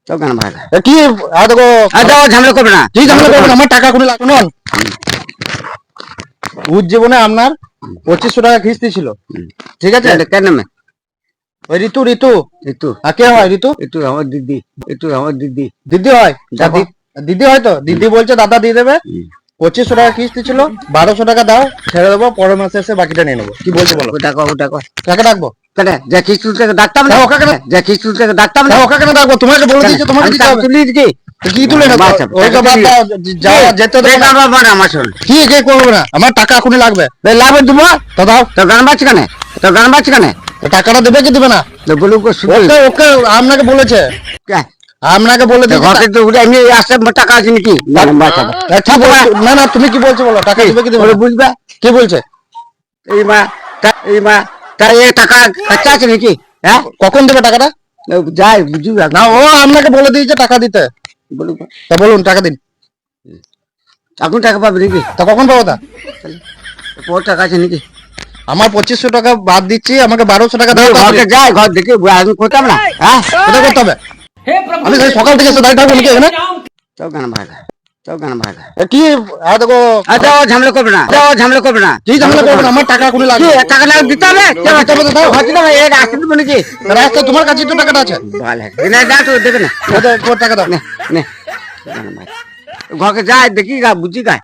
তো কেন ভাই কি দেখো ঝামেলা করবে না, কি ঝামেলা করবেন? আমার টাকা কোনো লাগবে না। উজ্জীবনে আপনার 2500 টাকা কিস্তি ছিল, ঠিক আছে? কেন নামে ওই ঋতু ঋতু একটু কে হয় ঋতু? একটু আমার দিদি, একটু আমার দিদি। দিদি হয়? দেখো। দিদি হয় তো? দিদি বলছে দাদা দিয়ে দেবে। 2500 টাকা কিস্তি ছিল, 1200 টাকা দাও, ছেড়ে দেবো, পরের মাসে এসে বাকিটা নিয়ে নেবো। কি বলছো বলো? ওটা কর, ওটা কর। কাকে ডাকবো? কেন যে কিস্তি থেকে ডাকতাম না, ওকে কেন? যে কিস্তি থেকে ডাকতাম না, ওকে কেন ডাকবো? তোমাকে বলে দিয়েছে, তোমাকে দিতে হবে। তুলি দিচ্ছি। কি তুলে নেবো? ওইটা বাদ দাও, যাওয়া যেতে দেবো না। আমার শোন, কি কে করবো না? আমার টাকা এখনই লাগবে। লাভে দেবো তো দাও। তো গান বাজছে কেন, তো গান বাজছে কেন? তো টাকাটা দেবে কি দেবে না? বলুক ওকে ওকে আপনাকে বলেছে, আপনাকে বলে দিয়েছে। ঘরে তো উঠে আমি আসতে টাকা আছে নাকি? কি বলছো? না না, তুমি কি বলছো বলো? টাকা দেবে কি দেবে না? বুঝবে কি বলছে? এই মা, এই মা, তার এই টাকা খরচা আছে নাকি? হ্যাঁ, কখন দেবে টাকাটা? যাই বুঝবি না, ও আপনাকে বলে দিয়েছে টাকা দিতে। বলুক তা বলুন, টাকা দিন। এখন টাকা পাবে নাকি? তা কখন পাবো? তা পর টাকা আছে নাকি? আমার 2500 টাকা বাদ দিচ্ছি, আমাকে 1200 টাকা দাও। ঘরকে যাই, ঘর দেখে আমি করতাম না। হ্যাঁ, কোথায় করতে হবে? আমি সেই সকাল থেকে এসে দাঁড়িয়ে থাকবো নাকি এখানে? তো কেন ভাই, তো কেন ভাই কি দেখো, ঝামেলা করবে না, ঝামেলা করবে না। কি ঝামেলা করবেন? আমার টাকা এখনই লাগবে। টাকা লাগবে দিতে হবে, আসতে দেবো নাকি? রাস্তা তোমার কাছে তো টাকাটা আছে। ভালো দেবে না, টাকা দাও। ঘরকে যাই দেখি বুঝি গায়।